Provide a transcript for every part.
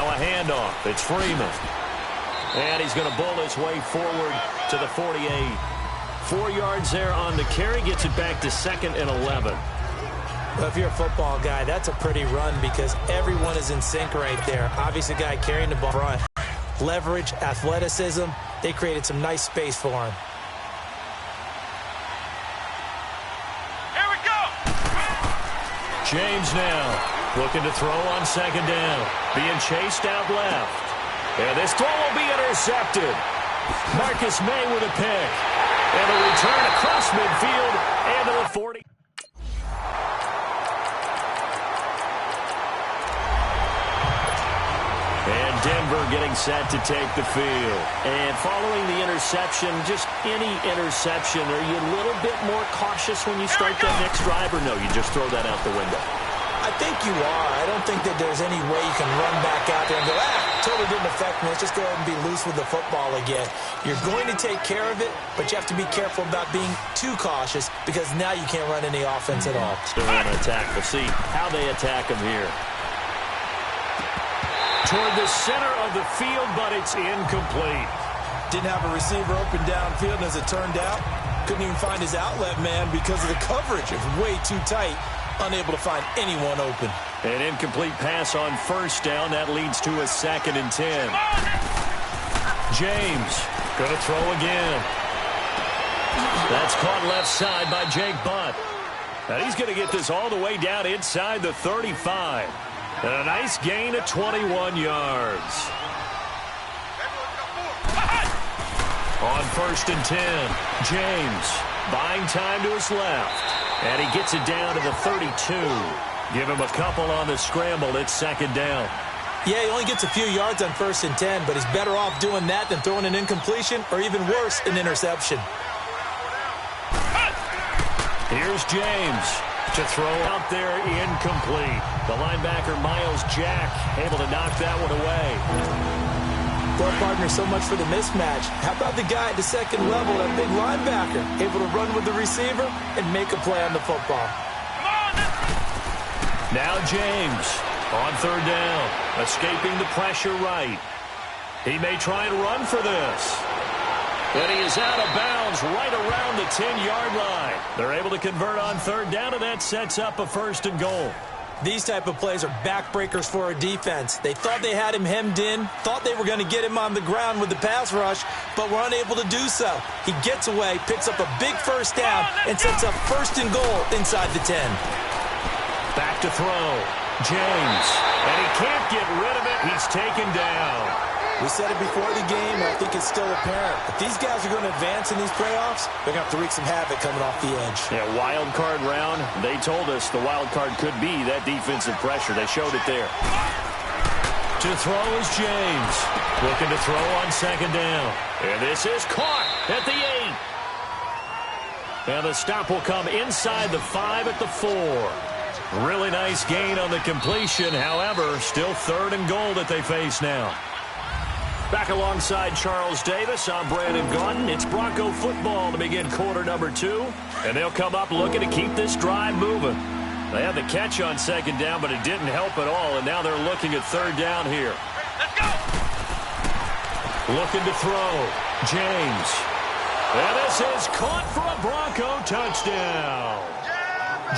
Now a handoff. It's Freeman. And he's going to bull his way forward to the 48. 4 yards there on the carry. Gets it back to 2nd and 11. Well, if you're a football guy, that's a pretty run because everyone is in sync right there. Obviously, the guy carrying the ball front. Leverage, athleticism, they created some nice space for him. Here we go! James now looking to throw on 2nd down. Being chased out left. And this throw will be intercepted. Marcus May with a pick. And a return across midfield and to the 40. And Denver getting set to take the field. And following the interception, just any interception, are you a little bit more cautious when you start that next drive, or no, you just throw that out the window? I think you are. I don't think that there's any way you can run back out there and go, totally didn't affect me. Let's just go ahead and be loose with the football again. You're going to take care of it, but you have to be careful about being too cautious because now you can't run any offense at all. Still on an attack. We'll see how they attack him here. Toward the center of the field, but it's incomplete. Didn't have a receiver open downfield, and as it turned out, couldn't even find his outlet man because of the coverage. It was way too tight. Unable to find anyone open. An incomplete pass on 1st down. That leads to a 2nd and 10. James going to throw again. That's caught left side by Jake Butt. And he's going to get this all the way down inside the 35. And a nice gain of 21 yards. On 1st and 10, James buying time to his left. And he gets it down to the 32. Give him a couple on the scramble. It's 2nd down. Yeah, he only gets a few yards on 1st and 10, but he's better off doing that than throwing an incompletion or even worse, an interception. Here's James to throw out there, incomplete. The linebacker, Miles Jack, able to knock that one away. Well, partner, so much for the mismatch. How about the guy at the 2nd level, that big linebacker, able to run with the receiver and make a play on the football? Now James on 3rd down, escaping the pressure right. He may try and run for this. And he is out of bounds right around the 10-yard line. They're able to convert on 3rd down, and that sets up a 1st and goal. These type of plays are backbreakers for a defense. They thought they had him hemmed in, thought they were going to get him on the ground with the pass rush, but were unable to do so. He gets away, picks up a big 1st down, and sets up 1st and goal inside the 10. Back to throw. James. And he can't get rid of it. He's taken down. We said it before the game, and I think it's still apparent. If these guys are going to advance in these playoffs, they're going to have to wreak some havoc coming off the edge. Yeah, wild card round. They told us the wild card could be that defensive pressure. They showed it there. To throw is James. Looking to throw on 2nd down. And this is caught at the 8. And the stop will come inside the 5 at the 4. Really nice gain on the completion. However, still 3rd and goal that they face now. Back alongside Charles Davis, I'm Brandon Gaudin. It's Bronco football to begin quarter number 2. And they'll come up looking to keep this drive moving. They had the catch on 2nd down, but it didn't help at all. And now they're looking at 3rd down here. Let's go! Looking to throw. James. And this is caught for a Bronco touchdown.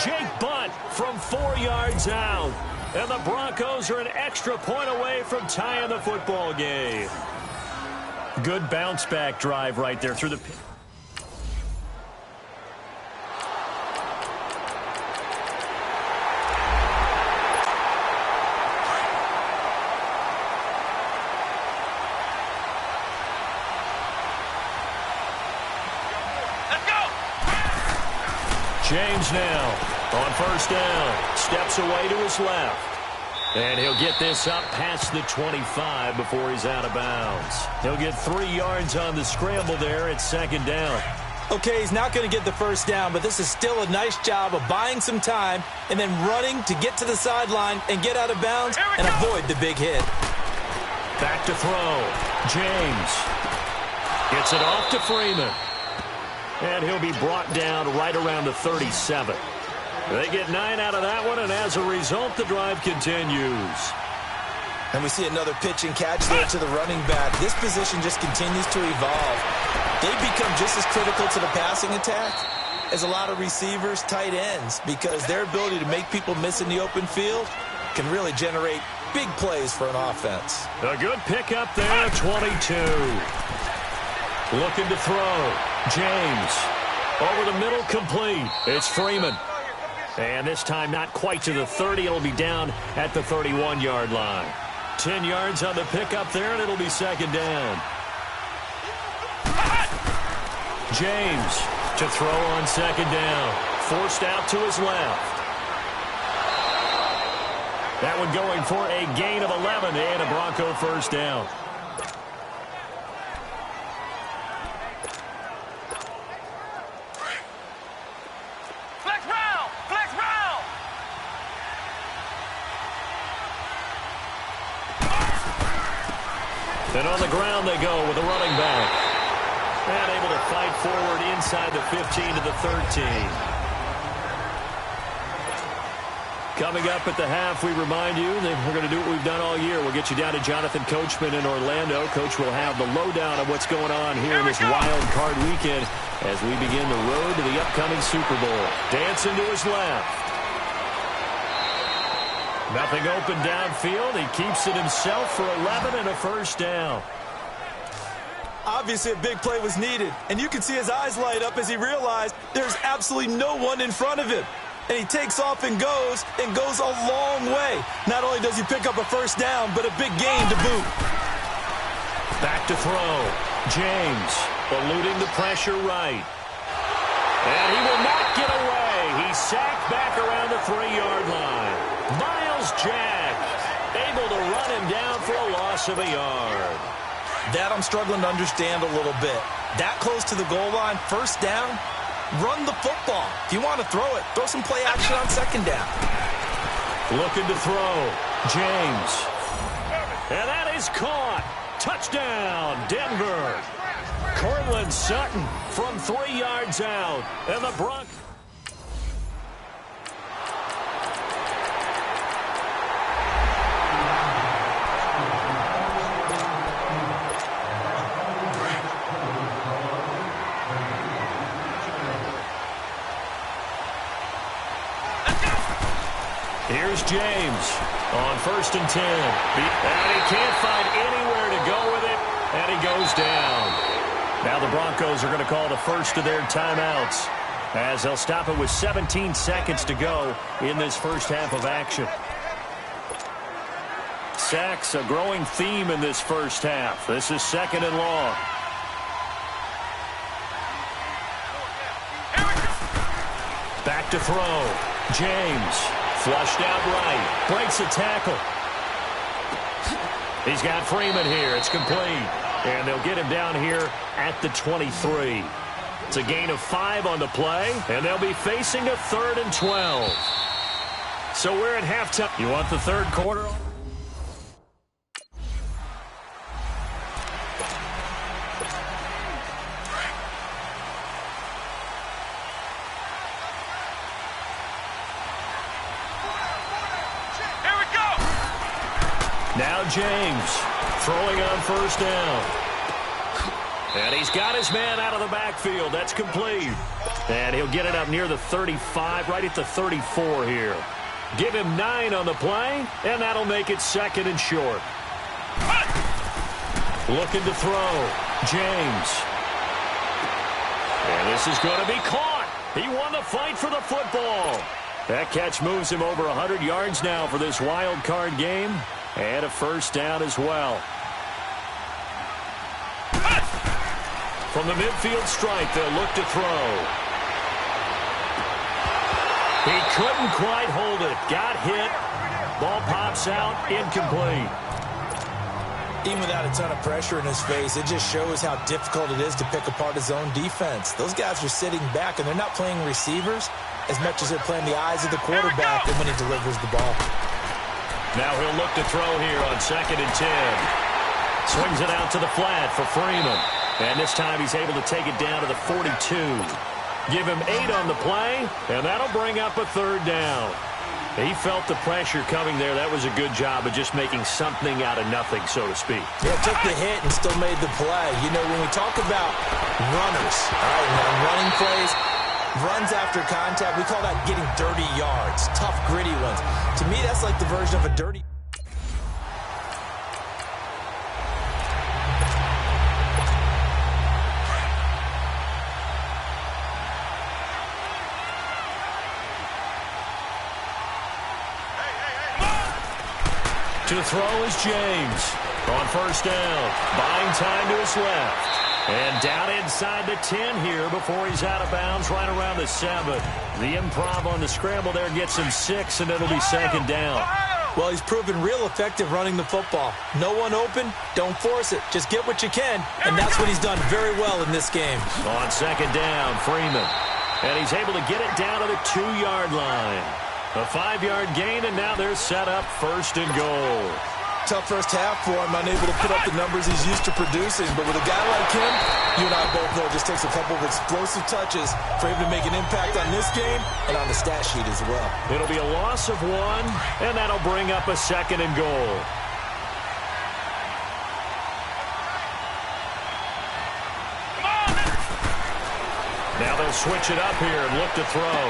Jake Butt from 4 yards out. And the Broncos are an extra point away from tying the football game. Good bounce-back drive right there through the pit. Let's go! James now. On 1st down, steps away to his left. And he'll get this up past the 25 before he's out of bounds. He'll get 3 yards on the scramble there at 2nd down. Okay, he's not going to get the 1st down, but this is still a nice job of buying some time and then running to get to the sideline and get out of bounds and avoid the big hit. Back to throw. James gets it off to Freeman. And he'll be brought down right around the 37. They get 9 out of that one, and as a result, the drive continues. And we see another pitch and catch there to the running back. This position just continues to evolve. They've become just as critical to the passing attack as a lot of receivers, tight ends, because their ability to make people miss in the open field can really generate big plays for an offense. A good pickup there, 22. Looking to throw. James. Over the middle, complete. It's Freeman. And this time not quite to the 30. It'll be down at the 31-yard line. 10 yards on the pickup there, and it'll be second down. James to throw on second down. Forced out to his left. That one going for a gain of 11 and a Bronco first down. Flex round! Flex round! And on the ground they go with a running back. And able to fight forward inside the 15 to the 13. Coming up at the half, we remind you that we're going to do what we've done all year. We'll get you down to Jonathan Coachman in Orlando. Coach will have the lowdown of what's going on here in this wild card weekend as we begin the road to the upcoming Super Bowl. Dancing to his left. Nothing open downfield. He keeps it himself for 11 and a first down. Obviously, a big play was needed, and you can see his eyes light up as he realized there's absolutely no one in front of him. And he takes off and goes a long way. Not only does he pick up a first down, but a big gain to boot. Back to throw. James eluding the pressure right. And he will not get away. He's sacked back around the 3-yard line. Myles Jack able to run him down for a loss of a yard. That I'm struggling to understand a little bit. That close to the goal line, first down, run the football. If you want to throw it, throw some play action on second down. Looking to throw. James. And that is caught. Touchdown, Denver. Cortland Sutton from 3 yards out. And the Broncos. Here's James on 1st and 10. And he can't find anywhere to go with it, and he goes down. Now the Broncos are going to call the first of their timeouts as they'll stop it with 17 seconds to go in this first half of action. Sacks, a growing theme in this first half. This is 2nd and long. Back to throw. James. Flushed out right. Breaks a tackle. He's got Freeman here. It's complete. And they'll get him down here at the 23. It's a gain of 5 on the play. And they'll be facing a 3rd and 12. So we're at halftime. You want the third quarter? Now James throwing on first down. And he's got his man out of the backfield. That's complete. And he'll get it up near the 35, right at the 34 here. Give him 9 on the play, and that'll make it 2nd and short. Looking to throw. James. And this is going to be caught. He won the fight for the football. That catch moves him over 100 yards now for this wild card game. And a first down as well. From the midfield stripe, they'll look to throw. He couldn't quite hold it. Got hit. Ball pops out. Incomplete. Even without a ton of pressure in his face, it just shows how difficult it is to pick apart his own defense. Those guys are sitting back, and they're not playing receivers as much as they're playing the eyes of the quarterback and when he delivers the ball. Now he'll look to throw here on 2nd and 10. Swings it out to the flat for Freeman. And this time he's able to take it down to the 42. Give him 8 on the play, and that'll bring up a 3rd down. He felt the pressure coming there. That was a good job of just making something out of nothing, so to speak. Yeah, took the hit and still made the play. You know, when we talk about runners, all right, and running plays, runs after contact, we call that getting dirty yards, tough, gritty ones. To me, that's like the version of a dirty... To throw is James. On first down, buying time to his left. And down inside the 10 here before he's out of bounds right around the 7. The improv on the scramble there gets him 6, and it'll be second down. Well, he's proven real effective running the football. No one open, don't force it. Just get what you can, and that's what he's done very well in this game. On second down, Freeman. And he's able to get it down to the 2-yard line. A 5-yard gain, and now they're set up first and goal. Tough first half for him, unable to put up the numbers he's used to producing. But with a guy like him, you and I both know it just takes a couple of explosive touches for him to make an impact on this game and on the stat sheet as well. It'll be a loss of 1, and that'll bring up a second and goal. Now they'll switch it up here and look to throw.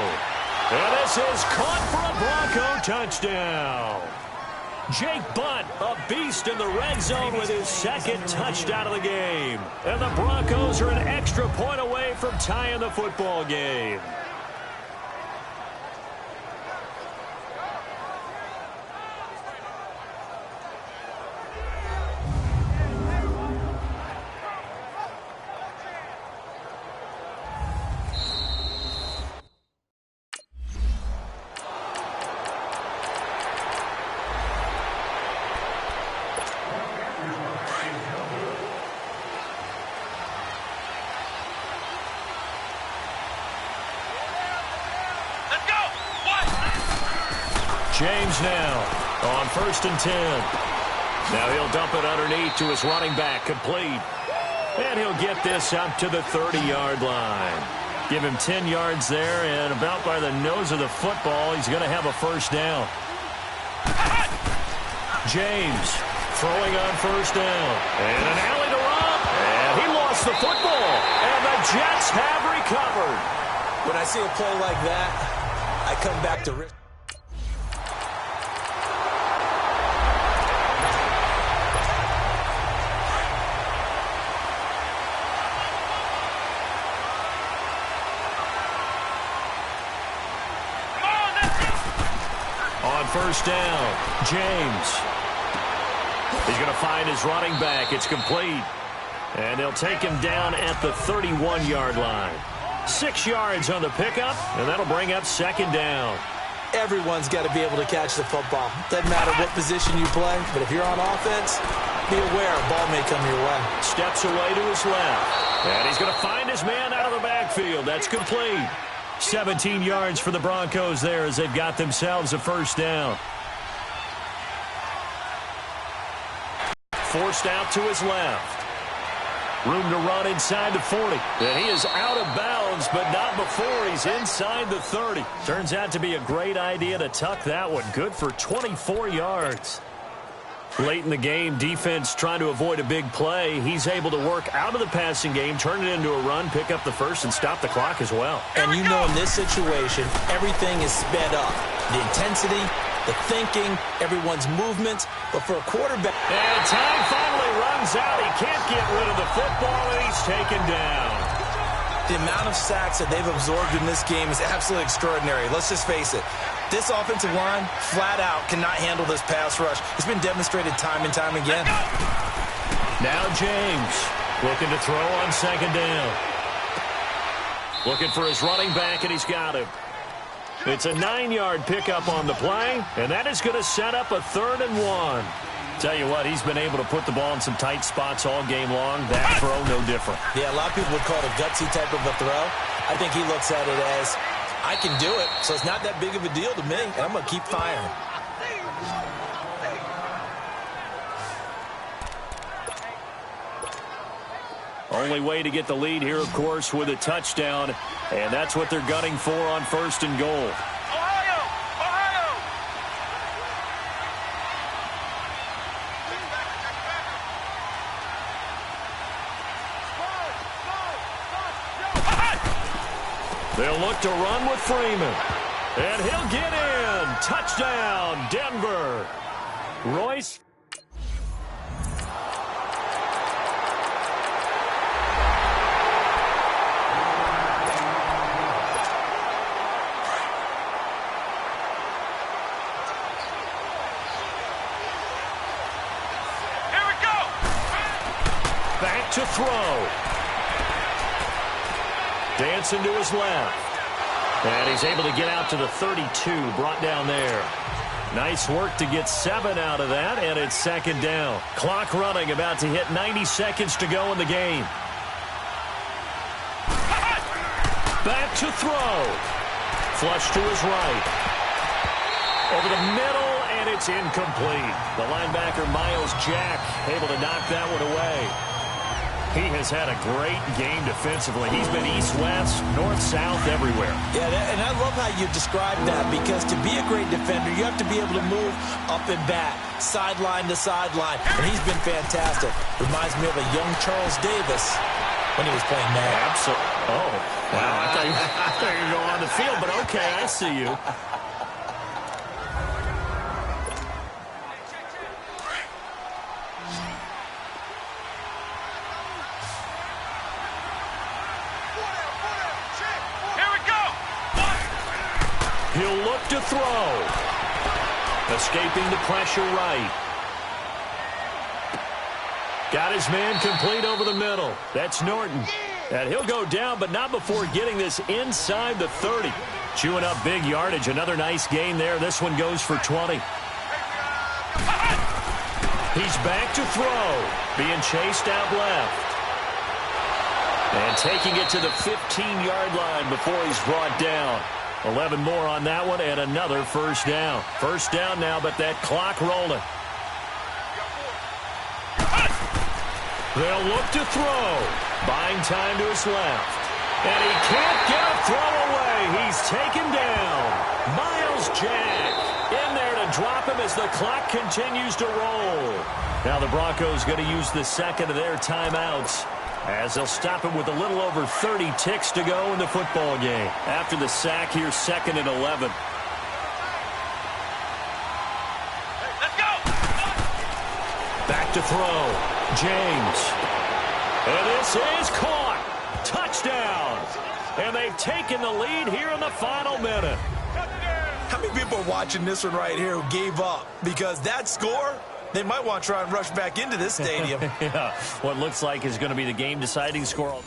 And this is caught for a Bronco touchdown. Jake Butt, a beast in the red zone with his second touchdown of the game. And the Broncos are an extra point away from tying the football game. James now on first and 10. Now he'll dump it underneath to his running back, complete. And he'll get this up to the 30-yard line. Give him 10 yards there, and about by the nose of the football, he's going to have a first down. James throwing on first down. And an alley to Rob. And he lost the football. And the Jets have recovered. When I see a play like that, I come back to risk. First down, James. He's going to find his running back. It's complete. And they'll take him down at the 31-yard line. 6 yards on the pickup, and that'll bring up second down. Everyone's got to be able to catch the football. Doesn't matter what position you play, but if you're on offense, be aware a ball may come your way. Steps away to his left. And he's going to find his man out of the backfield. That's complete. 17 yards for the Broncos there as they've got themselves a first down. Forced out to his left. Room to run inside the 40. And he is out of bounds, but not before he's inside the 30. Turns out to be a great idea to tuck that one. Good for 24 yards. Late in the game, defense trying to avoid a big play. He's able to work out of the passing game, turn it into a run, pick up the first, and stop the clock as well. And you know in this situation, everything is sped up. The intensity, the thinking, everyone's movements. But for a quarterback... And time finally runs out. He can't get rid of the football, and he's taken down. The amount of sacks that they've absorbed in this game is absolutely extraordinary. Let's just face it. This offensive line, flat out, cannot handle this pass rush. It's been demonstrated time and time again. Now James looking to throw on second down. Looking for his running back, and he's got him. It's a 9-yard pickup on the play, and that is going to set up a 3rd and 1. Tell you what, he's been able to put the ball in some tight spots all game long. That throw, no different. Yeah, a lot of people would call it a gutsy type of a throw. I think he looks at it as, I can do it, so it's not that big of a deal to me, and I'm going to keep firing. Only way to get the lead here, of course, with a touchdown, and that's what they're gunning for on 1st and goal. Ohio! They'll look to run with Freeman. And he'll get in. Touchdown, Denver. Royce. Here we go. Back to throw. Dancing to his left. And he's able to get out to the 32, brought down there. Nice work to get 7 out of that, and it's second down. Clock running, about to hit 90 seconds to go in the game. Back to throw. Flush to his right. Over the middle, and it's incomplete. The linebacker, Miles Jack, able to knock that one away. He has had a great game defensively. He's been east-west, north-south, everywhere. Yeah, and I love how you describe that, because to be a great defender, you have to be able to move up and back, sideline to sideline, and he's been fantastic. Reminds me of a young Charles Davis when he was playing Madden. Absolutely. Oh, wow. I thought you were going to go on the field, but okay, I see you. He'll look to throw. Escaping the pressure right. Got his man complete over the middle. That's Norton. And he'll go down, but not before getting this inside the 30. Chewing up big yardage. Another nice gain there. This one goes for 20. He's back to throw. Being chased out left. And taking it to the 15-yard line before he's brought down. 11 more on that one, and another first down. First down now, but that clock rolling. They'll look to throw. Buying time to his left. And he can't get a throw away. He's taken down. Miles Jack in there to drop him as the clock continues to roll. Now the Broncos going to use the second of their timeouts, as they'll stop him with a little over 30 ticks to go in the football game. After the sack here, second and 11. Let's go. Back to throw. James. And this is caught. Touchdown. And they've taken the lead here in the final minute. How many people are watching this one right here who gave up? Because that score, they might want to try and rush back into this stadium. Yeah, what looks like is going to be the game-deciding score.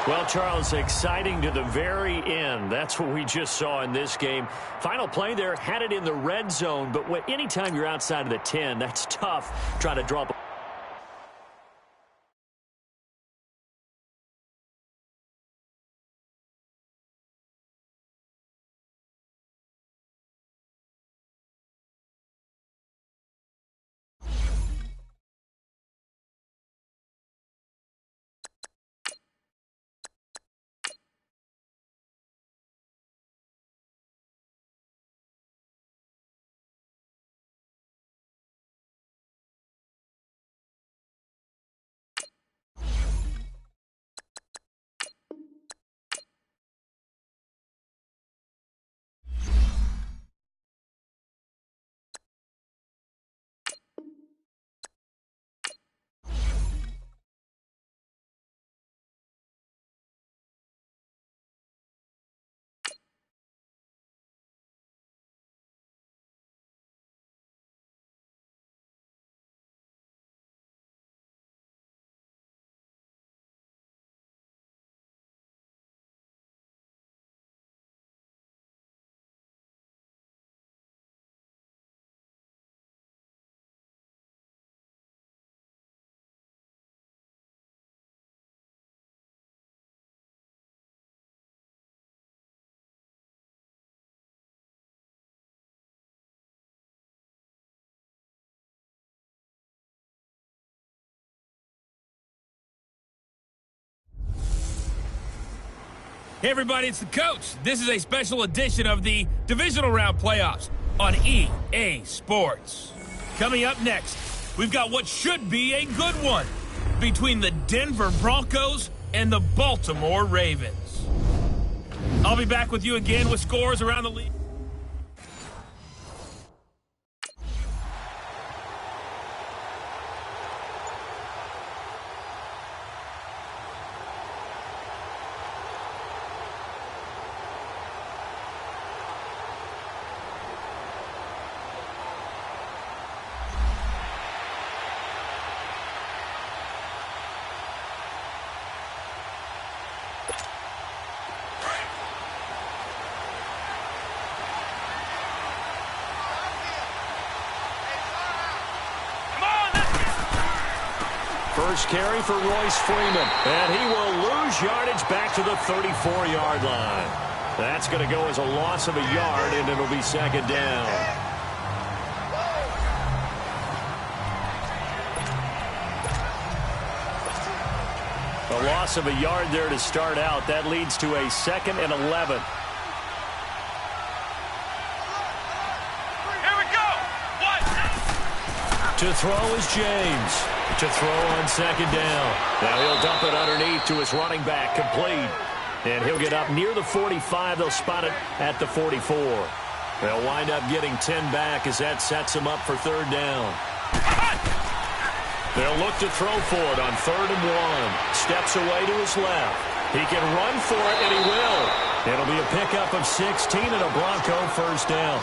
Well, Charles, exciting to the very end. That's what we just saw in this game. Final play there, had it in the red zone, but anytime you're outside of the 10, that's tough trying to drop. Hey everybody, it's the coach. This is a special edition of the Divisional Round Playoffs on EA Sports. Coming up next, we've got what should be a good one between the Denver Broncos and the Baltimore Ravens. I'll be back with you again with scores around the league. First carry for Royce Freeman, and he will lose yardage back to the 34-yard line. That's going to go as a loss of a yard, and it'll be second down. A loss of a yard there to start out. That leads to a 2nd and 11. Here we go. What? To throw is James. To throw on second down. Now he'll dump it underneath to his running back, complete. And he'll get up near the 45. They'll spot it at the 44. They'll wind up getting 10 back as that sets him up for third down. They'll look to throw for it on 3rd and 1. Steps away to his left. He can run for it, and he will. It'll be a pickup of 16 and a Bronco first down.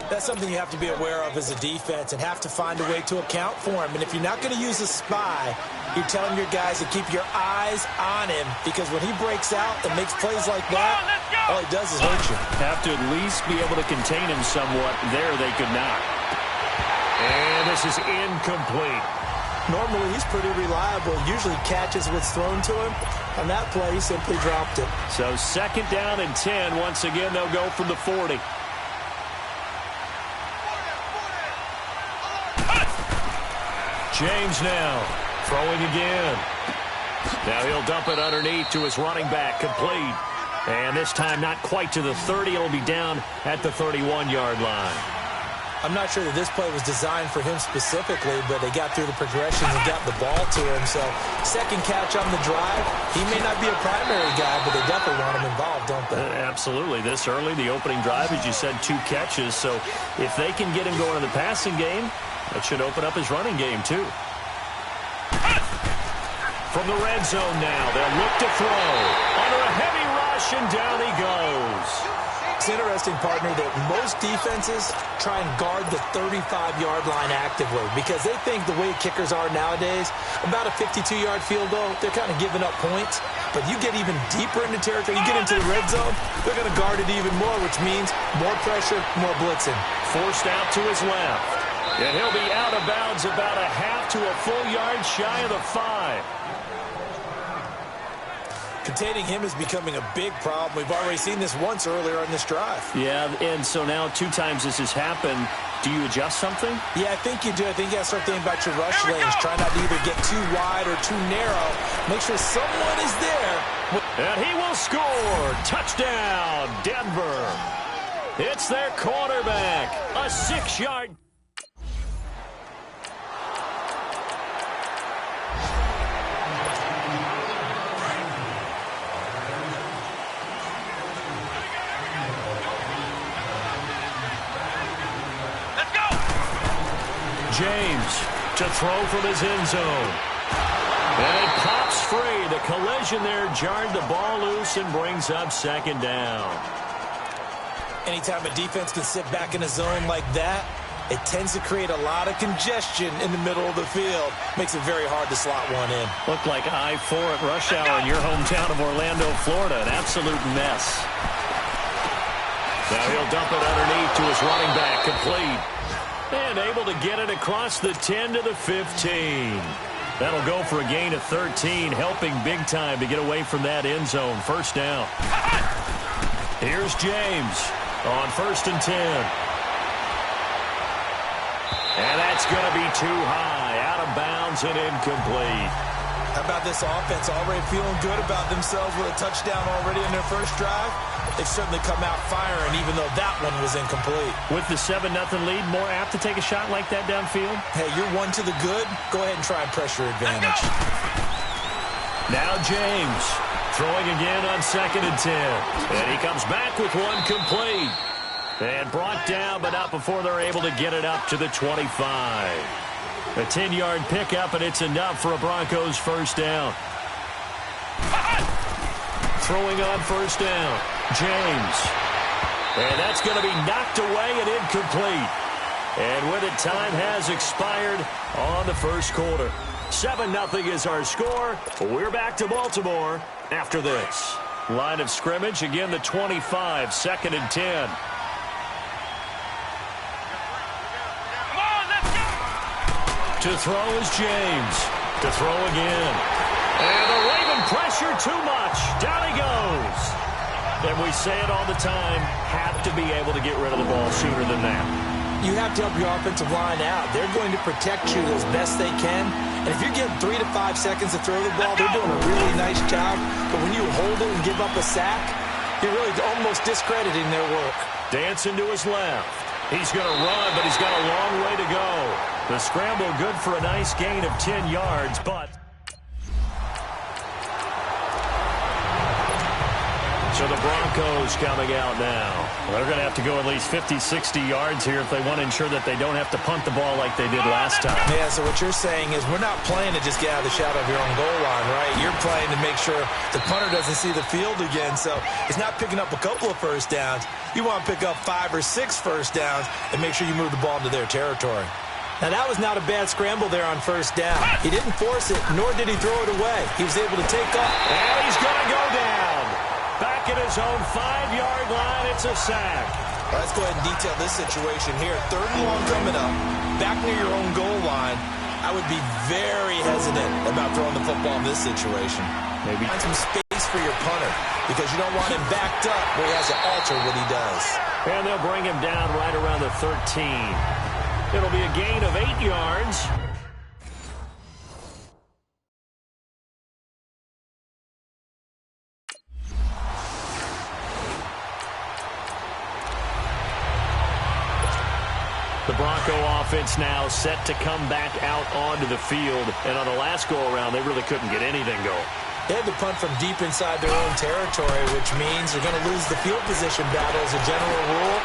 That's something you have to be aware of as a defense and have to find a way to account for him. And if you're not going to use a spy, you're telling your guys to keep your eyes on him, because when he breaks out and makes plays like that, all he does is hurt you. Have to at least be able to contain him somewhat. There they could not. And this is incomplete. Normally he's pretty reliable. Usually catches what's thrown to him. On that play, he simply dropped it. So second down and 10. Once again, they'll go from the 40. James now throwing again. Now he'll dump it underneath to his running back, complete. And this time not quite to the 30. It'll be down at the 31-yard line. I'm not sure that this play was designed for him specifically, but they got through the progressions and got the ball to him. So second catch on the drive. He may not be a primary guy, but they definitely want him involved, don't they? Absolutely. This early, the opening drive, as you said, 2 catches. So if they can get him going in the passing game, that should open up his running game, too. From the red zone now, they'll look to throw. Under a heavy rush, and down he goes. It's interesting, partner, that most defenses try and guard the 35-yard line actively because they think the way kickers are nowadays, about a 52-yard field goal, they're kind of giving up points. But you get even deeper into territory, you get into the red zone, they're going to guard it even more, which means more pressure, more blitzing. Forced out to his left. And he'll be out of bounds about a half to a full yard shy of the 5. Containing him is becoming a big problem. We've already seen this once earlier on this drive. Yeah, and so now 2 times this has happened. Do you adjust something? Yeah, I think you do. I think you got to start thinking about your rush lanes. Try not to either get too wide or too narrow. Make sure someone is there. And he will score. Touchdown, Denver. It's their quarterback. A 6-yard. James to throw from his end zone. And it pops free. The collision there jarred the ball loose and brings up second down. Anytime a defense can sit back in a zone like that, it tends to create a lot of congestion in the middle of the field. Makes it very hard to slot one in. Looked like I-4 at rush hour in your hometown of Orlando, Florida. An absolute mess. Now he'll dump it underneath to his running back, complete. And able to get it across the 10 to the 15. That'll go for a gain of 13, helping big time to get away from that end zone. First down. Here's James on 1st and 10. And that's going to be too high, out of bounds and incomplete. How about this offense already feeling good about themselves with a touchdown already in their first drive? They've certainly come out firing, even though that one was incomplete. With the 7-0 lead, more apt to take a shot like that downfield? Hey, you're one to the good. Go ahead and try and pressure advantage. Now James throwing again on 2nd and 10. And he comes back with one complete. And brought down, but not before they're able to get it up to the 25. A 10-yard pickup, and it's enough for a Broncos first down. Throwing on first down, James. And that's going to be knocked away and incomplete. And with it, time has expired on the first quarter. 7-0 is our score. We're back to Baltimore after this. Line of scrimmage, again the 25, 2nd and 10. To throw is James. To throw again. And the Raven pressure too much. Down he goes. And we say it all the time, have to be able to get rid of the ball sooner than that. You have to help your offensive line out. They're going to protect you as best they can. And if you're getting 3 to 5 seconds to throw the ball, they're doing a really nice job. But when you hold it and give up a sack, you're really almost discrediting their work. Dancing to his left. He's going to run, but he's got a long way to go. The scramble good for a nice gain of 10 yards, but... So the Broncos coming out now. They're going to have to go at least 50, 60 yards here if they want to ensure that they don't have to punt the ball like they did last time. Yeah, so what you're saying is we're not playing to just get out of the shadow of your own goal line, right? You're playing to make sure the punter doesn't see the field again. So it's not picking up a couple of first downs. You want to pick up 5 or 6 first downs and make sure you move the ball into their territory. Now, that was not a bad scramble there on first down. He didn't force it, nor did he throw it away. He was able to take off. And he's going to go down. Back at his own 5-yard line, it's a sack. Well, let's go ahead and detail this situation here. 3rd and long coming up, back near your own goal line. I would be very hesitant about throwing the football in this situation. Maybe find some space for your punter because you don't want him backed up where he has to alter what he does. And they'll bring him down right around the 13. It'll be a gain of 8 yards. The Bronco offense now set to come back out onto the field. And on the last go-around, they really couldn't get anything going. They had to punt from deep inside their own territory, which means they're going to lose the field position battle as a general rule.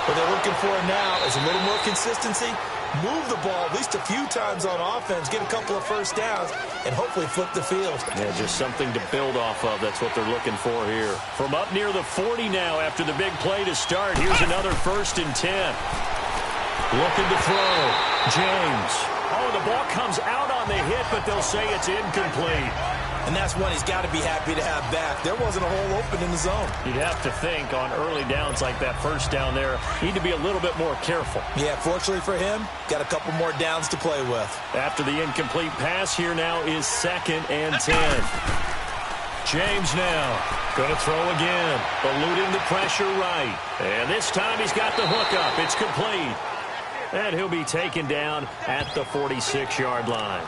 What they're looking for now is a little more consistency, move the ball at least a few times on offense, get a couple of first downs, and hopefully flip the field. Yeah, just something to build off of. That's what they're looking for here. From up near the 40 now after the big play to start. Here's another 1st and 10. Looking to throw. James. Oh, the ball comes out on the hit, but they'll say it's incomplete. And that's one he's got to be happy to have back. There wasn't a hole open in the zone. You'd have to think on early downs like that first down there, need to be a little bit more careful. Yeah, fortunately for him, got a couple more downs to play with. After the incomplete pass, here now is 2nd and 10. James now going to throw again, eluding the pressure right. And this time he's got the hook up. It's complete. And he'll be taken down at the 46-yard line.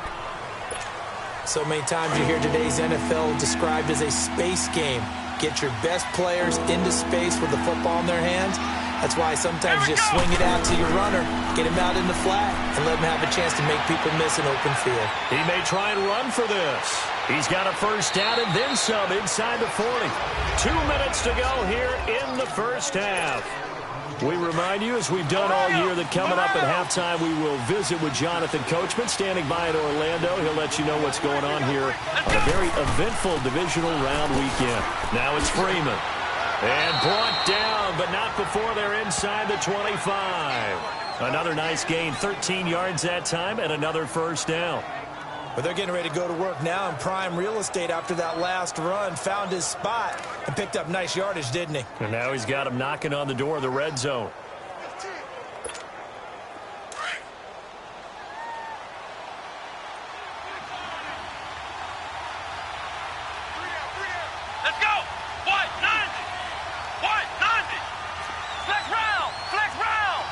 So many times you hear today's NFL described as a space game. Get your best players into space with the football in their hands. That's why sometimes you just swing it out to your runner, get him out in the flat, and let him have a chance to make people miss an open field. He may try and run for this. He's got a first down and then some inside the 40. 2 minutes to go here in the first half. We remind you, as we've done all year, that coming up at halftime, we will visit with Jonathan Coachman, standing by in Orlando. He'll let you know what's going on here on a very eventful divisional round weekend. Now it's Freeman. And brought down, but not before they're inside the 25. Another nice gain, 13 yards that time, and another first down. But they're getting ready to go to work now in prime real estate after that last run. Found his spot and picked up nice yardage, didn't he? And now he's got him knocking on the door of the red zone. Let's go! White, 90! White, 90! Flex round! Flex round!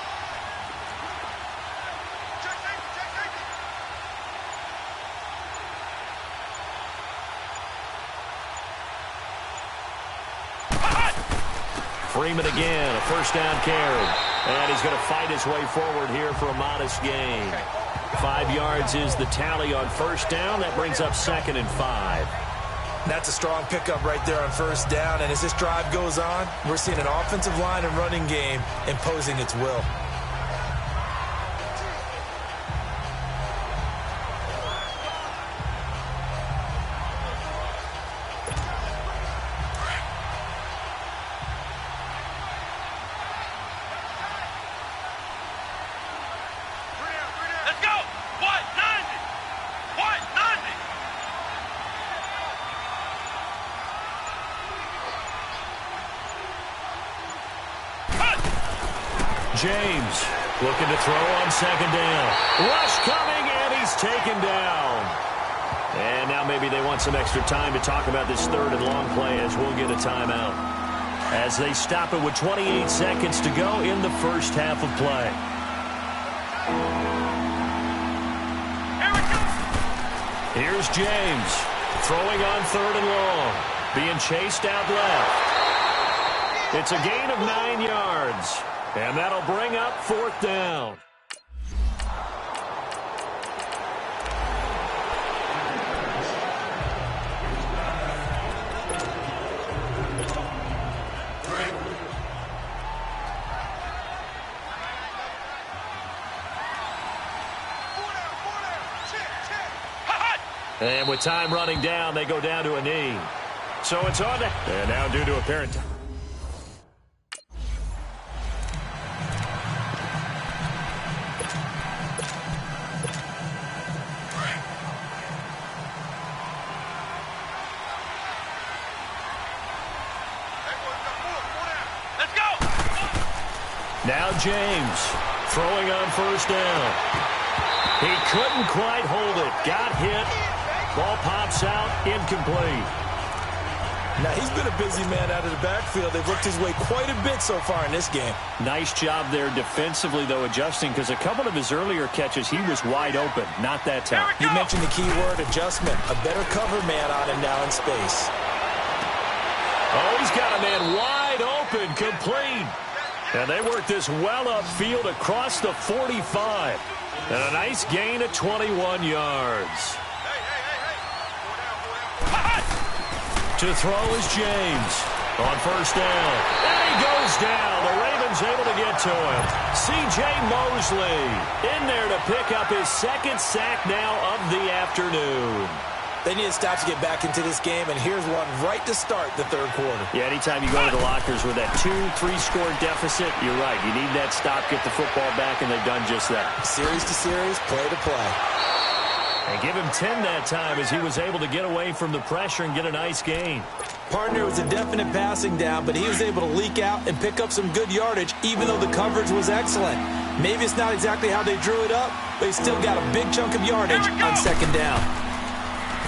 Freeman again, a first down carry. And he's going to fight his way forward here for a modest gain. 5 yards is the tally on first down. That brings up 2nd and 5. That's a strong pickup right there on first down. And as this drive goes on, we're seeing an offensive line and running game imposing its will. Let's go. What? 90. What? 90. James looking to throw on 2nd down. Rush coming, and he's taken down. And now maybe they want some extra time to talk about this 3rd and long play as we'll get a timeout. As they stop it with 28 seconds to go in the first half of play. Here's James throwing on 3rd and long. Being chased out left. It's a gain of 9 yards. And that'll bring up 4th down. And with time running down, they go down to a knee. So it's on to... And now due to apparent... Now James throwing on first down. He couldn't quite hold it. Got hit. Ball pops out. Incomplete. Now, he's been a busy man out of the backfield. They've worked his way quite a bit so far in this game. Nice job there defensively, though, adjusting, because a couple of his earlier catches, he was wide open. Not that time. You mentioned the key word, adjustment. A better cover man on him now in space. Oh, he's got a man wide open, complete. And they work this well upfield across the 45. And a nice gain of 21 yards. To throw is James on first down. And he goes down. The Ravens able to get to him. C.J. Mosley in there to pick up his 2nd sack now of the afternoon. They need to stop to get back into this game, and here's one right to start the 3rd quarter. Yeah, anytime you go to the lockers with that 2-3 score deficit, you're right. You need that stop, get the football back, and they've done just that. Series to series, play to play. And give him 10 that time as he was able to get away from the pressure and get a nice gain. Partner was a definite passing down, but he was able to leak out and pick up some good yardage, even though the coverage was excellent. Maybe it's not exactly how they drew it up, but he still got a big chunk of yardage on 2nd down.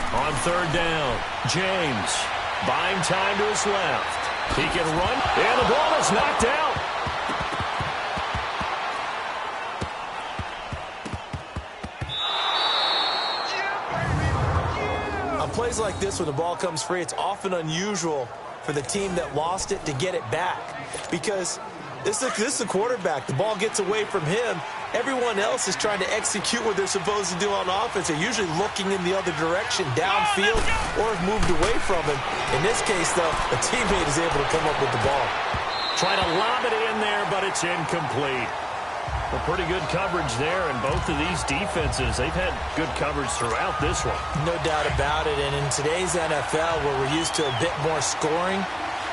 On 3rd down, James buying time to his left. He can run, and the ball is knocked out. On plays like this, when the ball comes free, it's often unusual for the team that lost it to get it back. Because this is the quarterback. The ball gets away from him. Everyone else is trying to execute what they're supposed to do on offense. They're usually looking in the other direction, downfield, or have moved away from him. In this case, though, a teammate is able to come up with the ball. Trying to lob it in there, but it's incomplete. Well, pretty good coverage there, and both of these defenses, they've had good coverage throughout this one. No doubt about it, and in today's NFL, where we're used to a bit more scoring,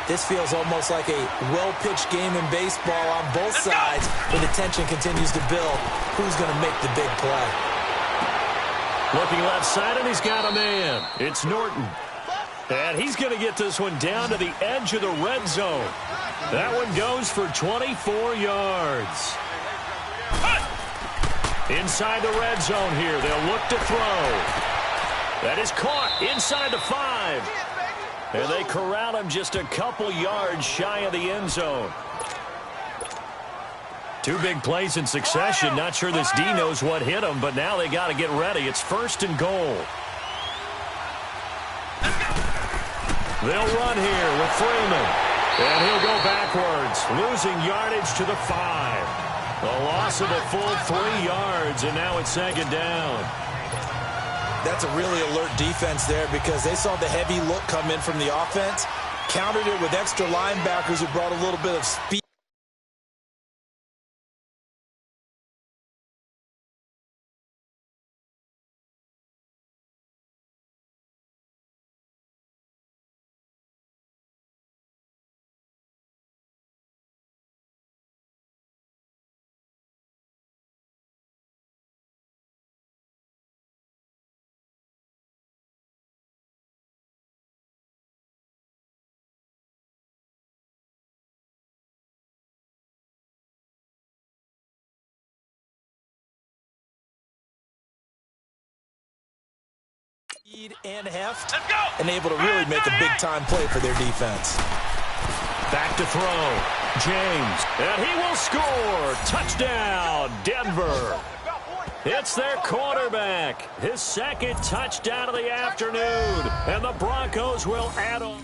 this feels almost like a well-pitched game in baseball on both sides, where the tension continues to build. Who's going to make the big play? Looking left side, and he's got a man. It's Norton. And he's going to get this one down to the edge of the red zone. That one goes for 24 yards. Inside the red zone here. They'll look to throw. That is caught inside the 5. And they corral him just a couple yards shy of the end zone. 2 big plays in succession. Not sure this D knows what hit him, but now they got to get ready. It's 1st and goal. They'll run here with Freeman. And he'll go backwards, losing yardage to the 5. A loss of a full 3 yards, and now it's second down. That's a really alert defense there because they saw the heavy look come in from the offense, countered it with extra linebackers who brought a little bit of speed. And heft, and able to really make a big-time play for their defense. Back to throw. James, and he will score. Touchdown, Denver. It's their quarterback. His second touchdown of the afternoon, and the Broncos will add on.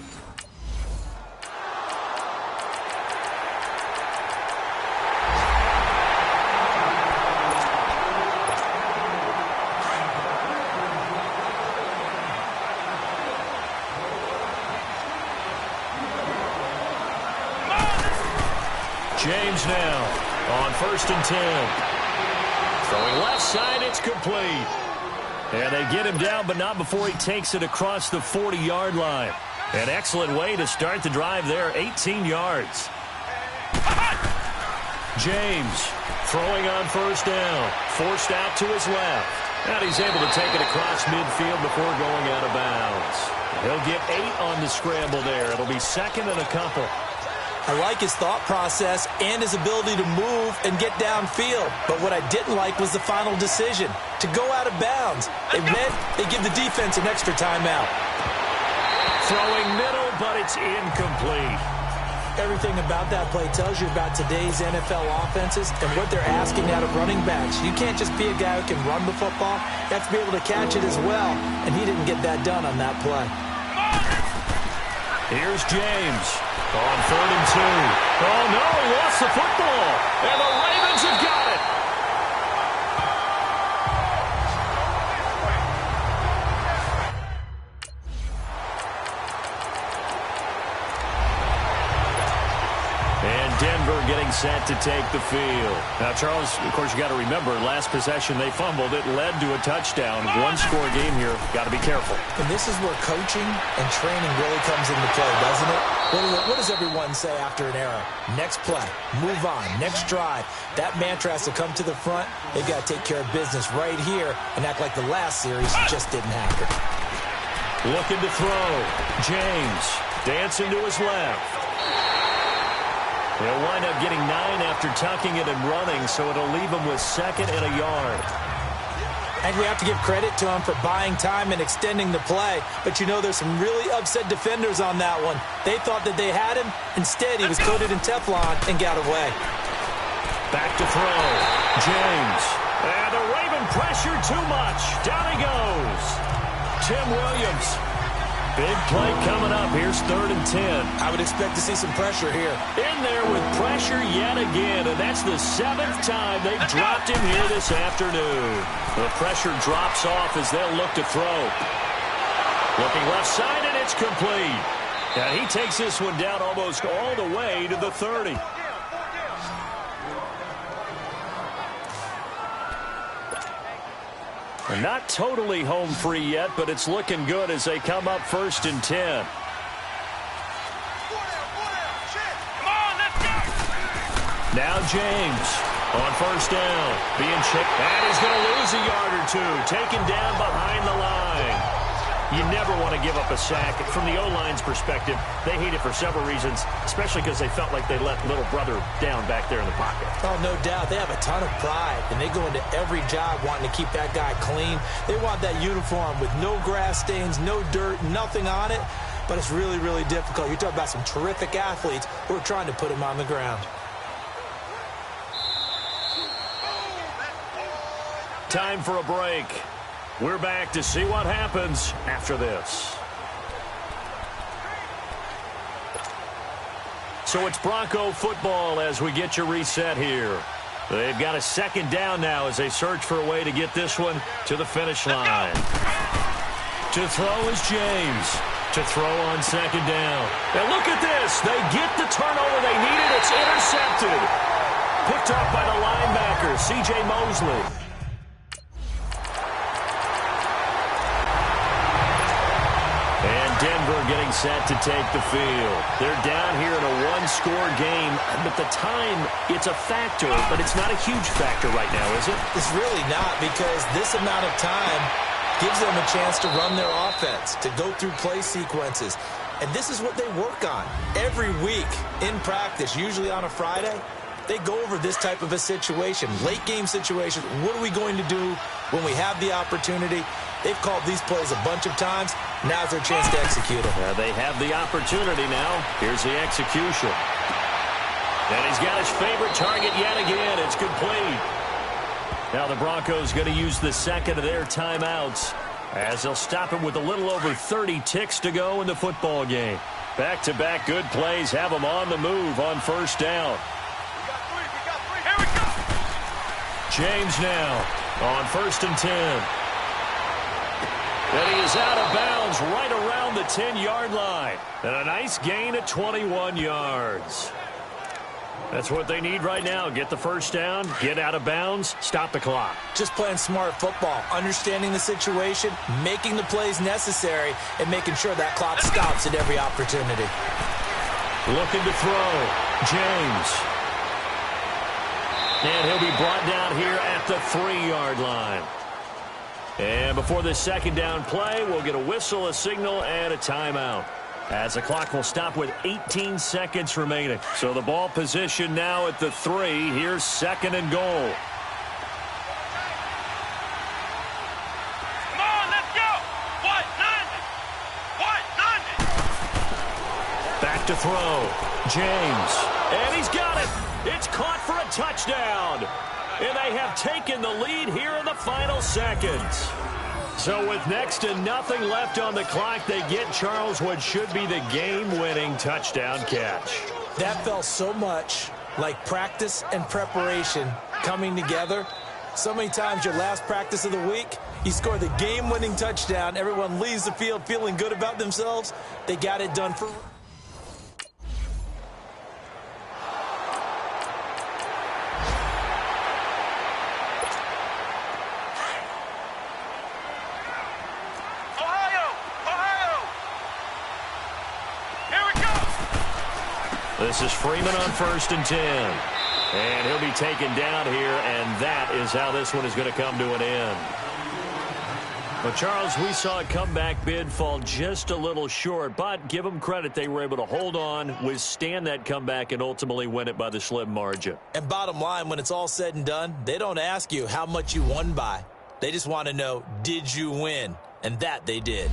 James now on 1st and 10. Throwing left side, it's complete. And they get him down, but not before he takes it across the 40-yard line. An excellent way to start the drive there, 18 yards. James throwing on 1st down, forced out to his left. And he's able to take it across midfield before going out of bounds. He'll get 8 on the scramble there. It'll be 2nd and a couple. I like his thought process and his ability to move and get downfield. But what I didn't like was the final decision, to go out of bounds. It meant they give the defense an extra timeout. Throwing middle, but it's incomplete. Everything about that play tells you about today's NFL offenses and what they're asking out of running backs. You can't just be a guy who can run the football. You have to be able to catch it as well, and he didn't get that done on that play. Here's James on 3rd and 2. Oh, no, he lost the football, and the Ravens have got it. And Denver getting set to take the field. Now, Charles, of course, you got to remember, last possession they fumbled. It led to a touchdown. One-score game here. Got to be careful. And this is where coaching and training really comes into play, doesn't it? What does everyone say after an error? Next play, move on, next drive. That mantra has to come to the front. They've got to take care of business right here and act like the last series just didn't happen. Looking to throw. James dancing to his left. He'll wind up getting 9 after tucking it and running, so it'll leave him with 2nd and a yard. And we have to give credit to him for buying time and extending the play. But, you know, there's some really upset defenders on that one. They thought that they had him. Instead, he was coated in Teflon and got away. Back to throw. James. And the Raven pressure too much. Down he goes. Tim Williams. Big play coming up. Here's 3rd and 10. I would expect to see some pressure here. In there with pressure yet again, and that's the 7th time they've dropped him here this afternoon. The pressure drops off as they'll look to throw. Looking left side, and it's complete. And he takes this one down almost all the way to the 30. They're not totally home free yet, but it's looking good as they come up 1st and 10. Now James on 1st down, being checked, and he's going to lose a yard or 2, taken down behind the line. You never want to give up a sack. From the O-line's perspective, they hate it for several reasons, especially because they felt like they let little brother down back there in the pocket. Oh, no doubt. They have a ton of pride, and they go into every job wanting to keep that guy clean. They want that uniform with no grass stains, no dirt, nothing on it, but it's really, really difficult. You're talking about some terrific athletes who are trying to put him on the ground. Time for a break. We're back to see what happens after this. So it's Bronco football as we get you reset here. They've got a second down now as they search for a way to get this one to the finish line. To throw is James. To throw on second down. And look at this. They get the turnover they needed. It's intercepted. Picked up by the linebacker, C.J. Mosley. And Denver getting set to take the field. They're down here in a one-score game, but the time, it's a factor, but it's not a huge factor right now, is it? It's really not, because this amount of time gives them a chance to run their offense, to go through play sequences. And this is what they work on every week in practice, usually on a Friday. They go over this type of a situation, late game situation. What are we going to do when we have the opportunity? They've called these plays a bunch of times. Now's their chance to execute them. They have the opportunity now. Here's the execution. And he's got his favorite target yet again. It's complete. Now the Broncos going to use the second of their timeouts as they'll stop him with a little over 30 ticks to go in the football game. Back-to-back good plays have them on the move on first down. Here we go. James now on 1st and 10. And he is out of bounds right around the 10-yard line. And a nice gain at 21 yards. That's what they need right now. Get the first down, get out of bounds, stop the clock. Just playing smart football, understanding the situation, making the plays necessary, and making sure that clock stops at every opportunity. Looking to throw. James. And he'll be brought down here at the 3-yard line. And before this second down play, we'll get a whistle, a signal, and a timeout, as the clock will stop with 18 seconds remaining. So the ball position now at the 3. Here's 2nd and goal. Come on, let's go. What? 90. Back to throw. James. And he's got it. It's caught for a touchdown. And they have taken the lead here in the final seconds. So with next to nothing left on the clock, they get Charles what should be the game-winning touchdown catch. That felt so much like practice and preparation coming together. So many times your last practice of the week, you score the game-winning touchdown. Everyone leaves the field feeling good about themselves. They got it done for... This is Freeman on 1st and 10. And he'll be taken down here, and that is how this one is going to come to an end. But, Charles, we saw a comeback bid fall just a little short, but give them credit. They were able to hold on, withstand that comeback, and ultimately win it by the slim margin. And bottom line, when it's all said and done, they don't ask you how much you won by. They just want to know, did you win? And that they did.